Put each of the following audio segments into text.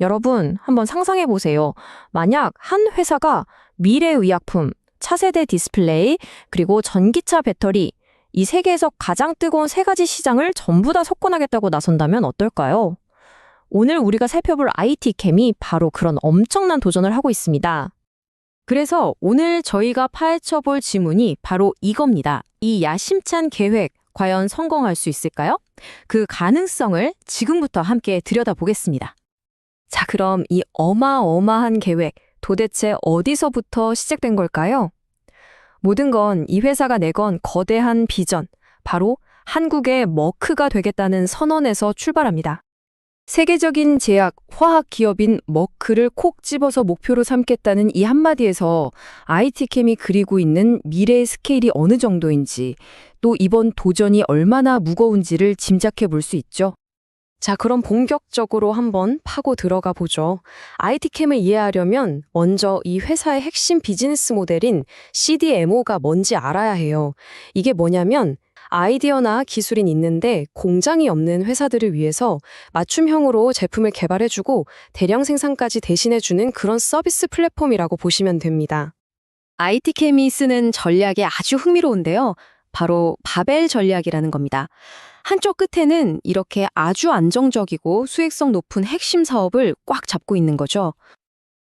여러분, 한번 상상해 보세요. 만약 한 회사가 미래의약품, 차세대 디스플레이, 그리고 전기차 배터리, 이 세계에서 가장 뜨거운 세 가지 시장을 전부 다 석권하겠다고 나선다면 어떨까요? 오늘 우리가 살펴볼 IT 캠이 바로 그런 엄청난 도전을 하고 있습니다. 그래서 오늘 저희가 파헤쳐 볼 질문이 바로 이겁니다. 이 야심찬 계획, 과연 성공할 수 있을까요? 그 가능성을 지금부터 함께 들여다보겠습니다. 자, 그럼 이 어마어마한 계획, 도대체 어디서부터 시작된 걸까요? 모든 건 이 회사가 내건 거대한 비전, 바로 한국의 머크가 되겠다는 선언에서 출발합니다. 세계적인 제약, 화학 기업인 머크를 콕 집어서 목표로 삼겠다는 이 한마디에서 IT캠이 그리고 있는 미래의 스케일이 어느 정도인지, 또 이번 도전이 얼마나 무거운지를 짐작해 볼 수 있죠. 자, 그럼 본격적으로 한번 파고 들어가 보죠. IT캠을 이해하려면 먼저 이 회사의 핵심 비즈니스 모델인 CDMO가 뭔지 알아야 해요. 이게 뭐냐면 아이디어나 기술이 있는데 공장이 없는 회사들을 위해서 맞춤형으로 제품을 개발해주고 대량 생산까지 대신해주는 그런 서비스 플랫폼이라고 보시면 됩니다. IT캠이 쓰는 전략이 아주 흥미로운데요. 바로 바벨 전략이라는 겁니다. 한쪽 끝에는 이렇게 아주 안정적이고 수익성 높은 핵심 사업을 꽉 잡고 있는 거죠.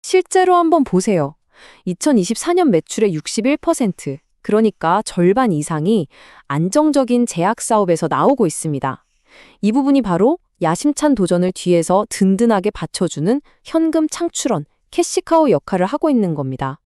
실제로 한번 보세요. 2024년 매출의 61%, 그러니까 절반 이상이 안정적인 제약 사업에서 나오고 있습니다. 이 부분이 바로 야심찬 도전을 뒤에서 든든하게 받쳐주는 현금 창출원, 캐시카우 역할을 하고 있는 겁니다.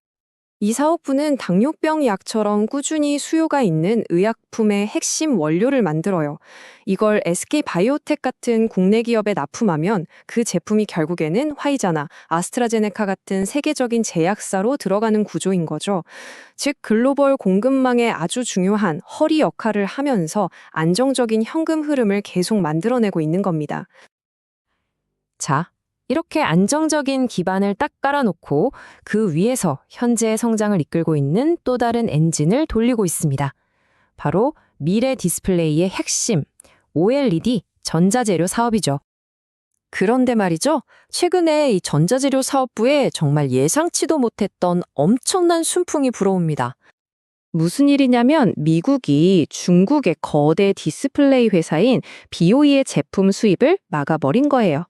이 사업부는 당뇨병 약처럼 꾸준히 수요가 있는 의약품의 핵심 원료를 만들어요. 이걸 SK바이오텍 같은 국내 기업에 납품하면 그 제품이 결국에는 화이자나 아스트라제네카 같은 세계적인 제약사로 들어가는 구조인 거죠. 즉 글로벌 공급망에 아주 중요한 허리 역할을 하면서 안정적인 현금 흐름을 계속 만들어내고 있는 겁니다. 자, 이렇게 안정적인 기반을 딱 깔아놓고 그 위에서 현재의 성장을 이끌고 있는 또 다른 엔진을 돌리고 있습니다. 바로 미래 디스플레이의 핵심, OLED 전자재료 사업이죠. 그런데 말이죠. 최근에 이 전자재료 사업부에 정말 예상치도 못했던 엄청난 순풍이 불어옵니다. 무슨 일이냐면 미국이 중국의 거대 디스플레이 회사인 BOE의 제품 수입을 막아버린 거예요.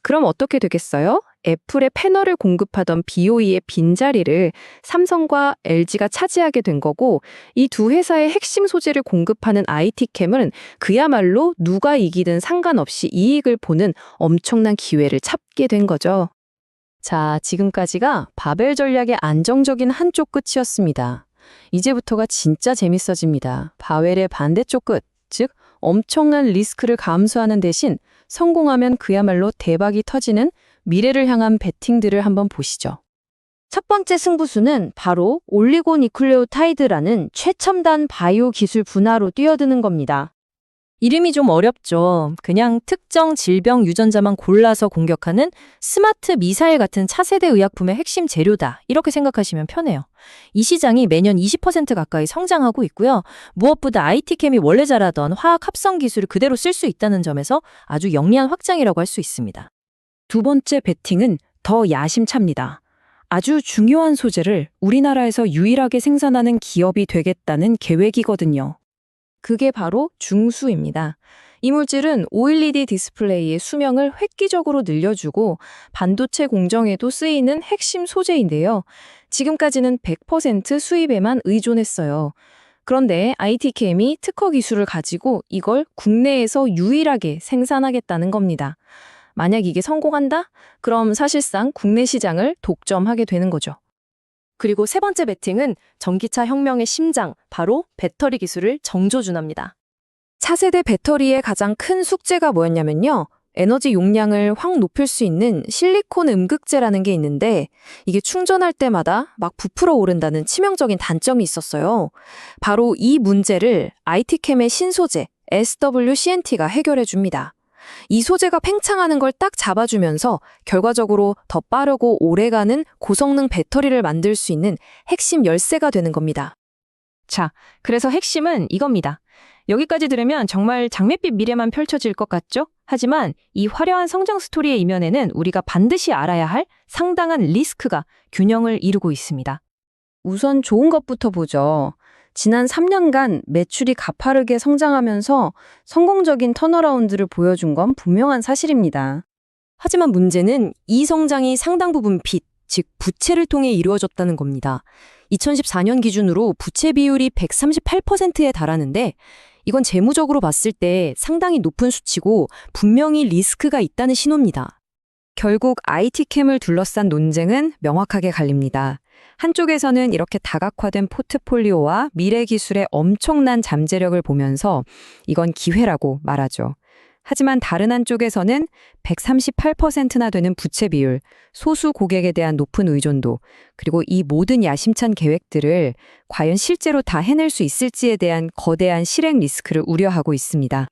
그럼 어떻게 되겠어요? 애플의 패널을 공급하던 BOE의 빈자리를 삼성과 LG가 차지하게 된 거고, 이 두 회사의 핵심 소재를 공급하는 IT캠은 그야말로 누가 이기든 상관없이 이익을 보는 엄청난 기회를 잡게 된 거죠. 자, 지금까지가 바벨 전략의 안정적인 한쪽 끝이었습니다. 이제부터가 진짜 재밌어집니다. 바벨의 반대쪽 끝, 즉 엄청난 리스크를 감수하는 대신 성공하면 그야말로 대박이 터지는 미래를 향한 베팅들을 한번 보시죠. 첫 번째 승부수는 바로 올리고니클레오타이드라는 최첨단 바이오 기술 분야로 뛰어드는 겁니다. 이름이 좀 어렵죠. 그냥 특정 질병 유전자만 골라서 공격하는 스마트 미사일 같은 차세대 의약품의 핵심 재료다. 이렇게 생각하시면 편해요. 이 시장이 매년 20% 가까이 성장하고 있고요. 무엇보다 IT캠이 원래 잘하던 화학 합성 기술을 그대로 쓸 수 있다는 점에서 아주 영리한 확장이라고 할 수 있습니다. 두 번째 베팅은 더 야심찹니다. 아주 중요한 소재를 우리나라에서 유일하게 생산하는 기업이 되겠다는 계획이거든요. 그게 바로 중수입니다. 이 물질은 OLED 디스플레이의 수명을 획기적으로 늘려주고 반도체 공정에도 쓰이는 핵심 소재인데요. 지금까지는 100% 수입에만 의존했어요. 그런데 IT캠이 특허 기술을 가지고 이걸 국내에서 유일하게 생산하겠다는 겁니다. 만약 이게 성공한다? 그럼 사실상 국내 시장을 독점하게 되는 거죠. 그리고 세 번째 베팅은 전기차 혁명의 심장, 바로 배터리 기술을 정조준합니다. 차세대 배터리의 가장 큰 숙제가 뭐였냐면요. 에너지 용량을 확 높일 수 있는 실리콘 음극재라는 게 있는데 이게 충전할 때마다 막 부풀어 오른다는 치명적인 단점이 있었어요. 바로 이 문제를 IT캠의 신소재 SWCNT가 해결해 줍니다. 이 소재가 팽창하는 걸 딱 잡아주면서 결과적으로 더 빠르고 오래가는 고성능 배터리를 만들 수 있는 핵심 열쇠가 되는 겁니다. 자, 그래서 핵심은 이겁니다. 여기까지 들으면 정말 장밋빛 미래만 펼쳐질 것 같죠? 하지만 이 화려한 성장 스토리의 이면에는 우리가 반드시 알아야 할 상당한 리스크가 균형을 이루고 있습니다. 우선 좋은 것부터 보죠. 지난 3년간 매출이 가파르게 성장하면서 성공적인 턴어라운드를 보여준 건 분명한 사실입니다. 하지만 문제는 이 성장이 상당 부분 빚, 즉 부채를 통해 이루어졌다는 겁니다. 2014년 기준으로 부채 비율이 138%에 달하는데 이건 재무적으로 봤을 때 상당히 높은 수치고 분명히 리스크가 있다는 신호입니다. 결국 IT캠을 둘러싼 논쟁은 명확하게 갈립니다. 한쪽에서는 이렇게 다각화된 포트폴리오와 미래 기술의 엄청난 잠재력을 보면서 이건 기회라고 말하죠. 하지만 다른 한쪽에서는 138%나 되는 부채 비율, 소수 고객에 대한 높은 의존도, 그리고 이 모든 야심찬 계획들을 과연 실제로 다 해낼 수 있을지에 대한 거대한 실행 리스크를 우려하고 있습니다.